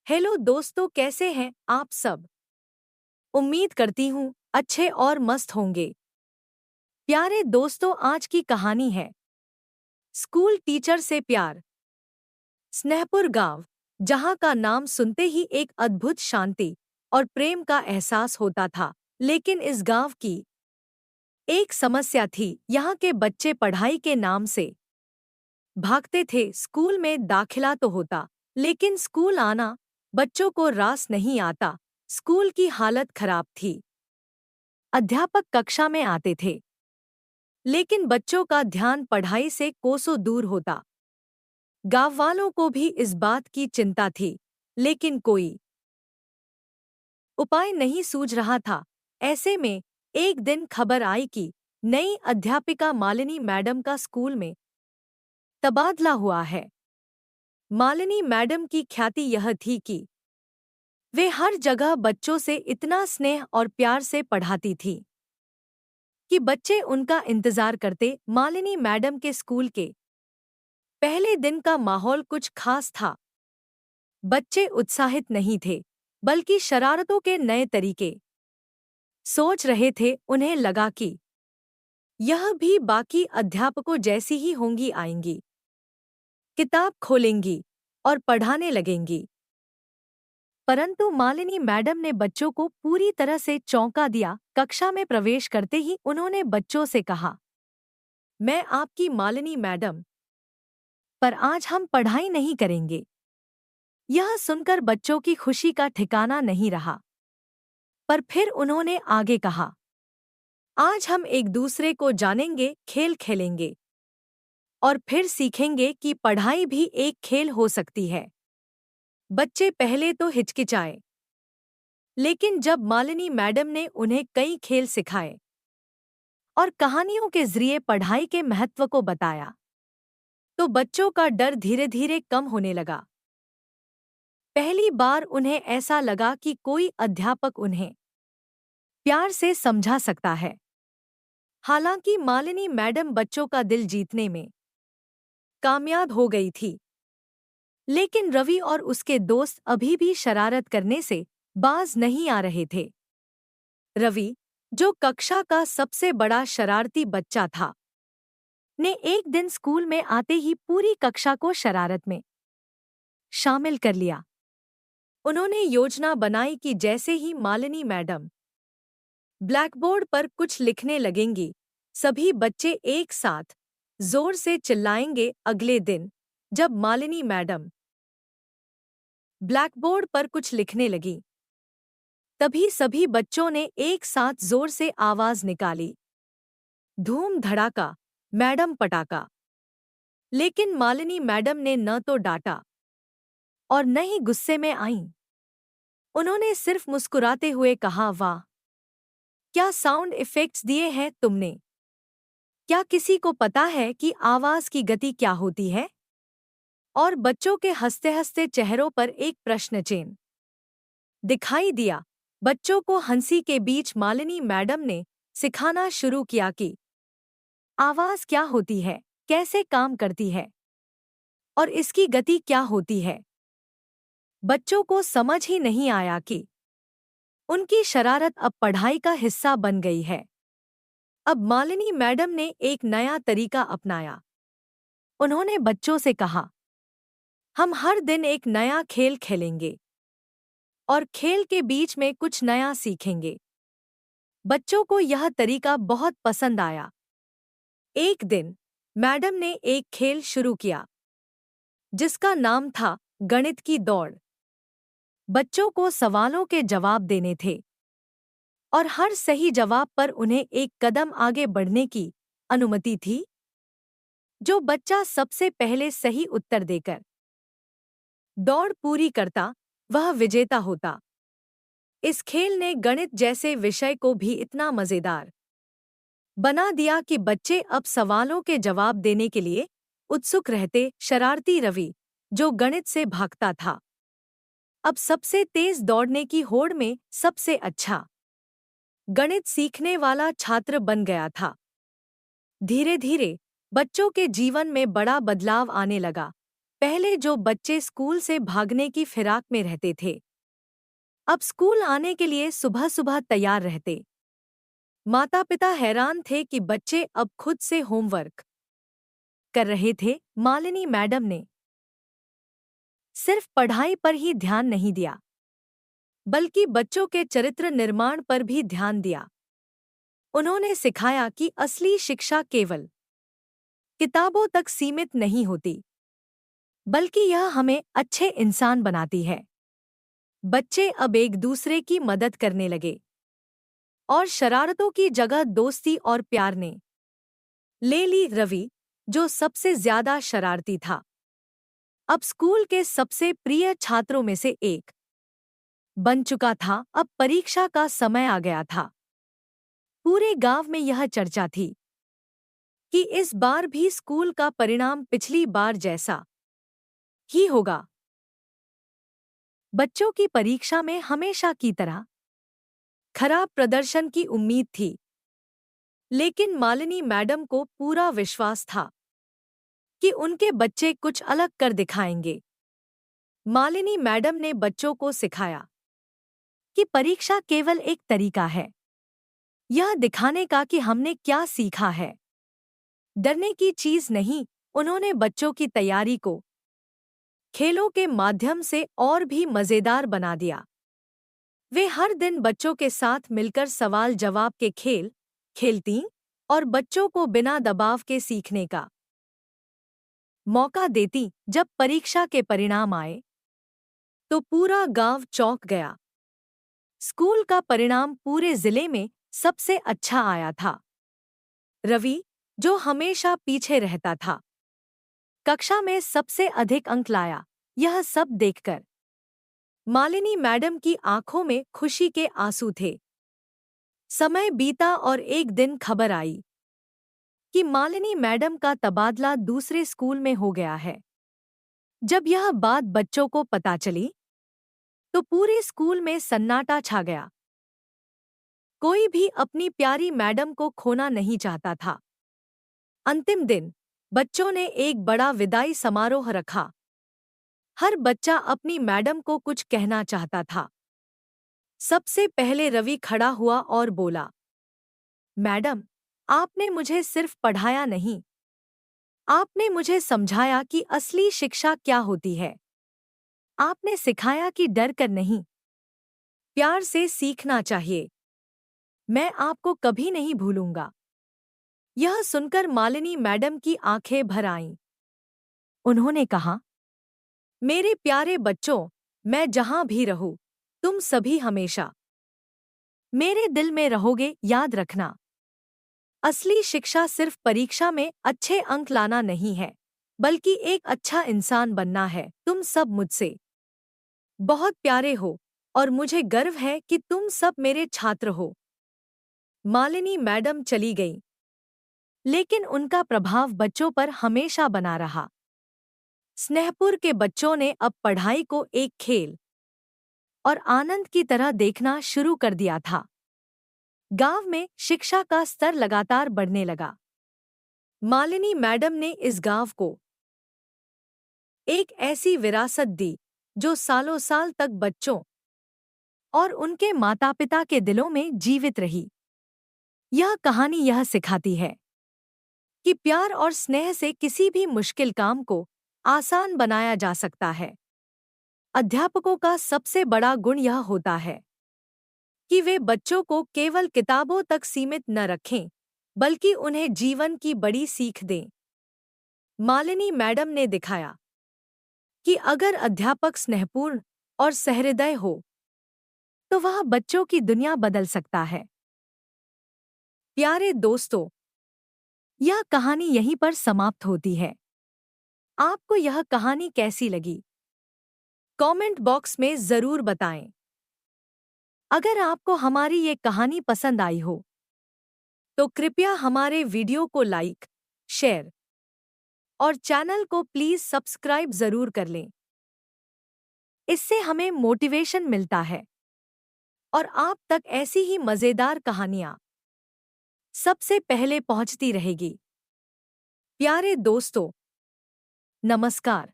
Hello दोस्तों, कैसे हैं आप सब। उम्मीद करती हूँ अच्छे और मस्त होंगे। प्यारे दोस्तों, आज की कहानी है स्कूल टीचर से प्यार। स्नेहपुर गांव, जहां का नाम सुनते ही एक अद्भुत शांति और प्रेम का एहसास होता था। लेकिन इस गांव की एक समस्या थी। यहाँ के बच्चे पढ़ाई के नाम से भागते थे। स्कूल में दाखिला तो होता, लेकिन स्कूल आना बच्चों को रास नहीं आता। स्कूल की हालत खराब थी। अध्यापक कक्षा में आते थे, लेकिन बच्चों का ध्यान पढ़ाई से कोसों दूर होता। गांव वालों को भी इस बात की चिंता थी, लेकिन कोई उपाय नहीं सूझ रहा था। ऐसे में एक दिन खबर आई कि नई अध्यापिका मालिनी मैडम का स्कूल में तबादला हुआ है। मालिनी मैडम की ख्याति यह थी कि वे हर जगह बच्चों से इतना स्नेह और प्यार से पढ़ाती थी कि बच्चे उनका इंतजार करते। मालिनी मैडम के स्कूल के पहले दिन का माहौल कुछ खास था। बच्चे उत्साहित नहीं थे, बल्कि शरारतों के नए तरीके सोच रहे थे। उन्हें लगा कि यह भी बाकी अध्यापकों जैसी ही होंगी, आएंगी, किताब खोलेंगी और पढ़ाने लगेंगी। परंतु मालिनी मैडम ने बच्चों को पूरी तरह से चौंका दिया। कक्षा में प्रवेश करते ही उन्होंने बच्चों से कहा, मैं आपकी मालिनी मैडम, पर आज हम पढ़ाई नहीं करेंगे। यह सुनकर बच्चों की खुशी का ठिकाना नहीं रहा। पर फिर उन्होंने आगे कहा, आज हम एक दूसरे को जानेंगे, खेल खेलेंगे और फिर सीखेंगे कि पढ़ाई भी एक खेल हो सकती है। बच्चे पहले तो हिचकिचाए, लेकिन जब मालिनी मैडम ने उन्हें कई खेल सिखाए और कहानियों के जरिए पढ़ाई के महत्व को बताया, तो बच्चों का डर धीरे धीरे कम होने लगा। पहली बार उन्हें ऐसा लगा कि कोई अध्यापक उन्हें प्यार से समझा सकता है। हालांकि मालिनी मैडम बच्चों का दिल जीतने में कामयाब हो गई थी, लेकिन रवि और उसके दोस्त अभी भी शरारत करने से बाज नहीं आ रहे थे। रवि, जो कक्षा का सबसे बड़ा शरारती बच्चा था, ने एक दिन स्कूल में आते ही पूरी कक्षा को शरारत में शामिल कर लिया। उन्होंने योजना बनाई कि जैसे ही मालिनी मैडम ब्लैकबोर्ड पर कुछ लिखने लगेंगी, सभी बच्चे एक साथ जोर से चिल्लाएंगे। अगले दिन जब मालिनी मैडम ब्लैकबोर्ड पर कुछ लिखने लगी, तभी सभी बच्चों ने एक साथ जोर से आवाज निकाली, धूम धड़ाका, मैडम पटाखा। लेकिन मालिनी मैडम ने न तो डांटा और न ही गुस्से में आईं। उन्होंने सिर्फ मुस्कुराते हुए कहा, वाह, क्या साउंड इफेक्ट्स दिए हैं तुमने। क्या किसी को पता है कि आवाज की गति क्या होती है। और बच्चों के हंसते हंसते चेहरों पर एक प्रश्न चिन्ह दिखाई दिया। बच्चों को हंसी के बीच मालिनी मैडम ने सिखाना शुरू किया कि आवाज क्या होती है, कैसे काम करती है और इसकी गति क्या होती है। बच्चों को समझ ही नहीं आया कि उनकी शरारत अब पढ़ाई का हिस्सा बन गई है। अब मालिनी मैडम ने एक नया तरीका अपनाया। उन्होंने बच्चों से कहा, हम हर दिन एक नया खेल खेलेंगे और खेल के बीच में कुछ नया सीखेंगे। बच्चों को यह तरीका बहुत पसंद आया। एक दिन मैडम ने एक खेल शुरू किया, जिसका नाम था गणित की दौड़। बच्चों को सवालों के जवाब देने थे और हर सही जवाब पर उन्हें एक कदम आगे बढ़ने की अनुमति थी। जो बच्चा सबसे पहले सही उत्तर देकर दौड़ पूरी करता, वह विजेता होता। इस खेल ने गणित जैसे विषय को भी इतना मजेदार बना दिया कि बच्चे अब सवालों के जवाब देने के लिए उत्सुक रहते। शरारती रवि, जो गणित से भागता था, अब सबसे तेज दौड़ने की होड़ में सबसे अच्छा गणित सीखने वाला छात्र बन गया था। धीरे धीरे बच्चों के जीवन में बड़ा बदलाव आने लगा। पहले जो बच्चे स्कूल से भागने की फिराक में रहते थे, अब स्कूल आने के लिए सुबह सुबह तैयार रहते। माता पिता हैरान थे कि बच्चे अब खुद से होमवर्क कर रहे थे। मालिनी मैडम ने सिर्फ पढ़ाई पर ही ध्यान नहीं दिया, बल्कि बच्चों के चरित्र निर्माण पर भी ध्यान दिया। उन्होंने सिखाया कि असली शिक्षा केवल किताबों तक सीमित नहीं होती, बल्कि यह हमें अच्छे इंसान बनाती है। बच्चे अब एक दूसरे की मदद करने लगे और शरारतों की जगह दोस्ती और प्यार ने ले ली। रवि, जो सबसे ज्यादा शरारती था, अब स्कूल के सबसे प्रिय छात्रों में से एक बन चुका था। अब परीक्षा का समय आ गया था। पूरे गांव में यह चर्चा थी कि इस बार भी स्कूल का परिणाम पिछली बार जैसा ही होगा। बच्चों की परीक्षा में हमेशा की तरह खराब प्रदर्शन की उम्मीद थी, लेकिन मालिनी मैडम को पूरा विश्वास था कि उनके बच्चे कुछ अलग कर दिखाएंगे। मालिनी मैडम ने बच्चों को सिखाया कि परीक्षा केवल एक तरीका है, यह दिखाने का कि हमने क्या सीखा है, डरने की चीज नहीं। उन्होंने बच्चों की तैयारी को खेलों के माध्यम से और भी मजेदार बना दिया। वे हर दिन बच्चों के साथ मिलकर सवाल जवाब के खेल खेलती और बच्चों को बिना दबाव के सीखने का मौका देती। जब परीक्षा के परिणाम आए तो पूरा गांव चौंक गया। स्कूल का परिणाम पूरे जिले में सबसे अच्छा आया था। रवि, जो हमेशा पीछे रहता था, कक्षा में सबसे अधिक अंक लाया। यह सब देखकर मालिनी मैडम की आंखों में खुशी के आंसू थे। समय बीता और एक दिन खबर आई कि मालिनी मैडम का तबादला दूसरे स्कूल में हो गया है। जब यह बात बच्चों को पता चली तो पूरे स्कूल में सन्नाटा छा गया। कोई भी अपनी प्यारी मैडम को खोना नहीं चाहता था। अंतिम दिन बच्चों ने एक बड़ा विदाई समारोह रखा। हर बच्चा अपनी मैडम को कुछ कहना चाहता था। सबसे पहले रवि खड़ा हुआ और बोला, मैडम, आपने मुझे सिर्फ पढ़ाया नहीं, आपने मुझे समझाया कि असली शिक्षा क्या होती है। आपने सिखाया कि डर कर नहीं, प्यार से सीखना चाहिए। मैं आपको कभी नहीं भूलूंगा। यह सुनकर मालिनी मैडम की आंखें भर आईं। उन्होंने कहा, मेरे प्यारे बच्चों, मैं जहां भी रहूं, तुम सभी हमेशा मेरे दिल में रहोगे। याद रखना, असली शिक्षा सिर्फ परीक्षा में अच्छे अंक लाना नहीं है, बल्कि एक अच्छा इंसान बनना है। तुम सब मुझसे बहुत प्यारे हो और मुझे गर्व है कि तुम सब मेरे छात्र हो। मालिनी मैडम चली गई, लेकिन उनका प्रभाव बच्चों पर हमेशा बना रहा। स्नेहपुर के बच्चों ने अब पढ़ाई को एक खेल और आनंद की तरह देखना शुरू कर दिया था। गांव में शिक्षा का स्तर लगातार बढ़ने लगा। मालिनी मैडम ने इस गांव को एक ऐसी विरासत दी जो सालों साल तक बच्चों और उनके माता पिता के दिलों में जीवित रही। यह कहानी यह सिखाती है कि प्यार और स्नेह से किसी भी मुश्किल काम को आसान बनाया जा सकता है। अध्यापकों का सबसे बड़ा गुण यह होता है कि वे बच्चों को केवल किताबों तक सीमित न रखें, बल्कि उन्हें जीवन की बड़ी सीख दें। मालिनी मैडम ने दिखाया कि अगर अध्यापक स्नेहपूर्ण और सहृदय हो तो वह बच्चों की दुनिया बदल सकता है। प्यारे दोस्तों, यह कहानी यहीं पर समाप्त होती है। आपको यह कहानी कैसी लगी? कमेंट बॉक्स में जरूर बताएं। अगर आपको हमारी ये कहानी पसंद आई हो तो कृपया हमारे वीडियो को लाइक, शेयर और चैनल को प्लीज सब्सक्राइब जरूर कर लें। इससे हमें मोटिवेशन मिलता है और आप तक ऐसी ही मजेदार कहानियां सबसे पहले पहुंचती रहेगी। प्यारे दोस्तों, नमस्कार।